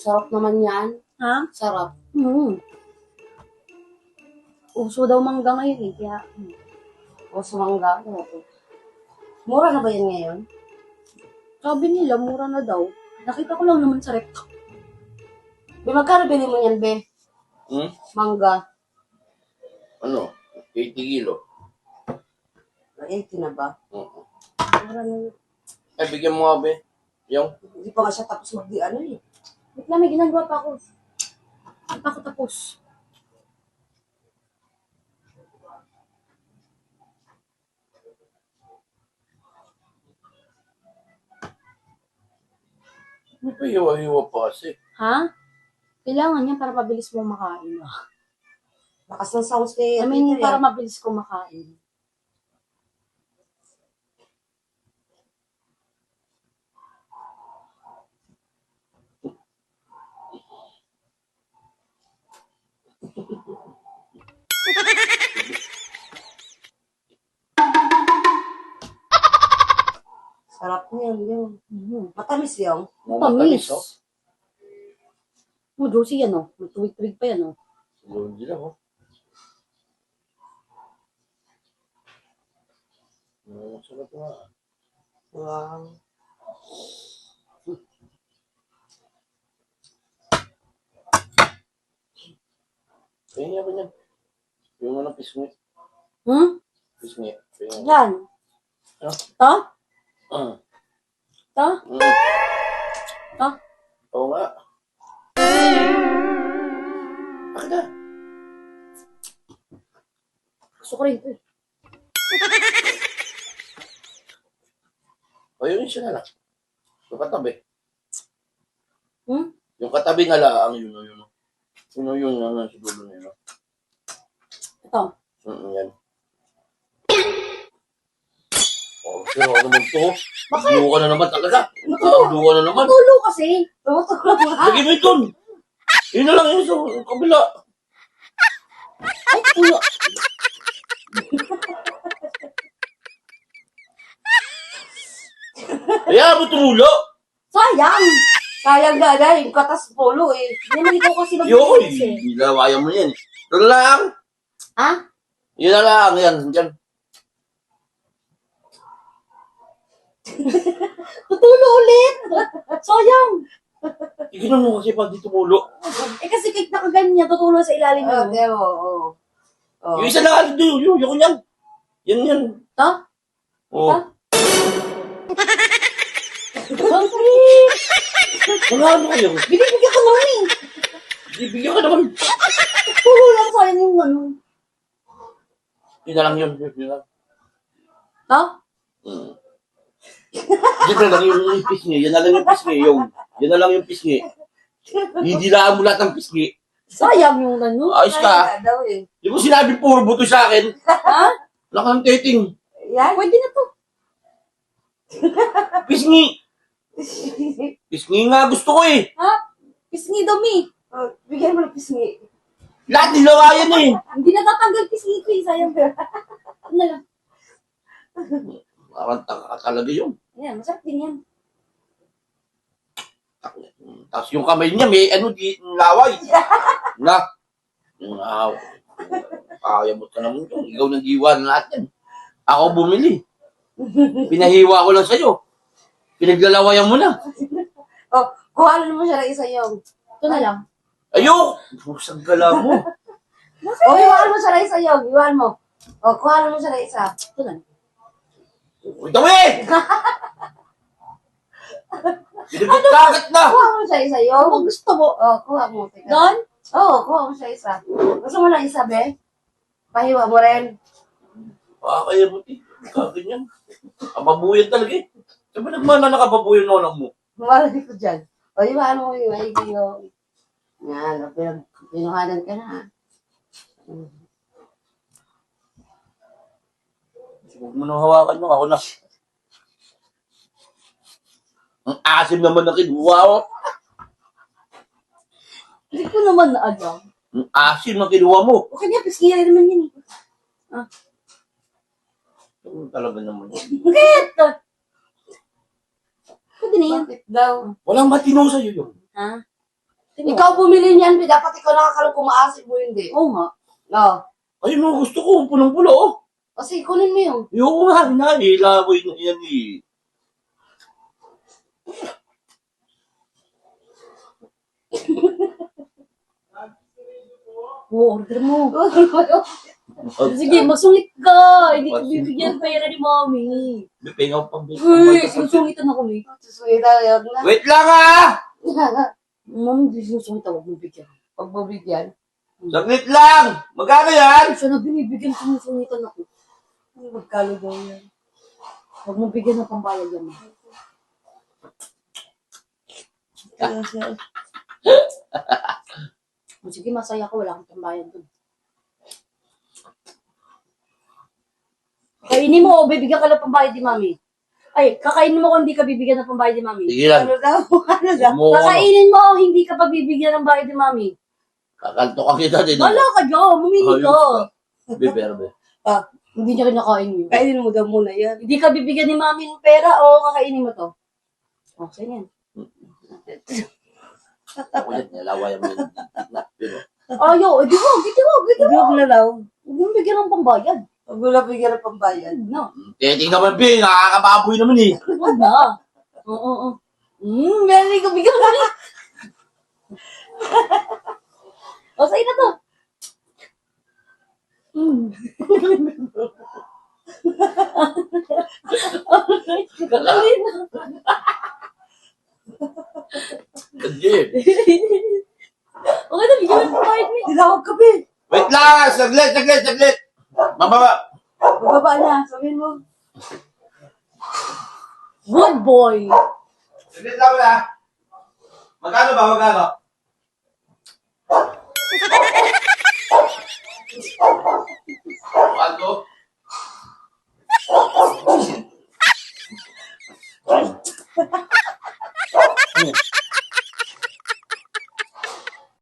Sarap naman yan. Ha? Sarap. Uso daw mangga ngayon eh. Kaya, O sa mangga. Mura na ba yan ngayon? sabi nila, mura na daw. Nakita ko lang naman sa rep. Be, magkano bili mo yan, be? Mangga. Ano? 80 kilo. 80 na ba? Oo. Mura na yun. Ay, bigyan mo nga, be. Yung? Hindi pa nga siya tapos ano eh. Wait lang, may ginagawa pa ako. Hindi pa ako tapos. Ano pa hiwa-hiwa pa kasi? Ha? Kailangan yan para mabilis mo makain. Lakas ng sounds kay I mean, Tita para yan. mabilis ko makain. Sarap niyan, yung. Matamis yung. Matamis. oh. Juicy yan, oh. May tuwig-tuwig pa yan, oh. Siguro din ako. Sarap nga. Wow. Kaya niya ba niyan? Yung ano, pisngi. Pisngi. Kaya niya. Yan. Ano? To? Ah. To? To? Oo nga. Bakit na? Gusto ko rin ito, eh. O yun siya na lang. Yung katabi. Hmm? Yung katabi na lang, yun. Yun, sa dulo nila. Ito. Yan. Oh, pero ano naman to? Dugo ka na naman talaga. Dugo ka na naman. Tulo kasi. Tumutulog nga. Lagi mo ito. Yun na lang yun sa kabila. Ay, tulo. Kaya mo tumulo. Sayang. Sayang na na. Yung katas polo eh. Hindi naman ikaw kasi Yoy, nag-iis, eh. nilawayan mo yan. Ito na lang. Ha? Yun na lang. Yan. Diyan. Tutulo ulit. Sayang. Iginan mo kasi pag di tumulo. Eh kasi kahit nakaganyan, tutulo sa ilalim Oo, mo. demo. Oo. Oo. Yung isa na lang. Yung yan. Yan. To? Oo. Sorry. Mga ano kayo? Binibigyan ko naman eh. Bigyan ka naman. Tulo lang sayang yung ano. Yun na lang yun. Yun lang. To? Yan na lang yung pisngi. Yan na lang yung pisngi. Yan na lang yung pisngi. Hidilaan mo lahat ng pisngi. Sayang yung ano. Ayos ka. Sayang na daw eh. Di mo sinabi puro buto sa akin. Ha? Wala kang dating. Yan. Pwede na to. Pisngi. Pisngi nga gusto ko eh. Ha? Pisngi dumi. Oh, bigyan mo ng pisngi. Lahat nilawayan eh. Hindi natatanggal pisngi ko eh. Sayang. Ano na lang. Parang taka ka talaga yun. Ayan, masarap din yan. Tapos yung kamay niya may ano di laway. Na. Kaya mo ka naman yun. Ikaw nang giwan lahat yan. Ako bumili. Pinahiwa ko lang sa'yo. Pinaglalawayan mo na. Oh, kuhanan mo siya ng isa yung. Ito na lang. Ayok! Pusang gala mo. Oh, iwan mo siya ng isa yung. Iwan mo. Oh, kuhanan mo siya ng isa. Ito na lang. Uy, tawid! Pinagkagat na! Kuha mo siya isa yung. Kung gusto mo. Oh, kuha mo. Teka. Doon? Oo, kuha mo siya isa. Gusto mo lang isa, be? Pahiwa mo rin. Kaya mo, kaganyan. Kababuyan talaga eh. Sabi nagmana na kababuyan ng anak mo. Mamalagi ko dyan. O, iwan mo yung maigi yung. Yan, pinuhanan ka na. Huwag mo nang hawakan yung ako na. Ang asim naman na kinuha ko. Hindi ko naman na alam. Ang asim na kinuha mo. Okay niya, pisngi rin naman yun eh. Talaga naman. Bakit? Pwede na yan. Bakit daw? Walang matino sa'yo yun. Ha? Ikaw bumili niyan, dapat ikaw nakakalong kumaasip mo, hindi. Oo nga. No. Ay, mga gusto ko, punong-pulo, oh. Kasi kunin mo yun. Yung nga, hinahilaboy na yan, eh. Order mo. Sige, magsungit ka. Hindi ko bibigyan pera ni Mami. May pengaw pang Uy, sinusungitan ako ni. Susunod tayo na. Wait lang, ah! Mami, hindi sinusungitan. Huwag mo bigyan. Pagbabigyan. Saglit lang! Magkano yan? Siya na binibigyan, sinusungitan ako. Magkano daw yan? Huwag mo bigyan ng pambayad yan. Sige, masaya ko. Wala kang pambayad dun. Kainin mo o bibigyan ka ng pambayad ni Mami. Ay, kakainin mo kung hindi ka bibigyan ng pambayad ni Mami. Sige lang. Ano daw? Ano daw? Mo, ano, Kakainin mo o hindi ka pa bibigyan ng bayad ni Mami. kakanto ka kita din. Wala ka dyan, mamili ka. Be, pero, be. Hindi niya kinakain yun. Kainin mo daw muna yan. Hindi ka bibigyan ni Mami ng pera o kakainin mo to. Okay yan. Ulit, nalawayan mo yun. Pero, Ayaw, di wag, di wag, di wag. Huwag na daw. Huwag mo bigyan ng pambayad. Huwag mo na bigyan ng pambayad. No, tingnan mo, be, nakakababoy naman, eh. huwag na. Oo. Meron ko bigyan mo rin. O, sa'yo na to. Gagalin. Hindi. Okay na, bigyan mo ng pambayad mo. Tinawag ka, be. Wait lang! Saglit! Mababa! Bababa na. Sabihin mo. Good boy. Saglit lang, ha? Magkano ba?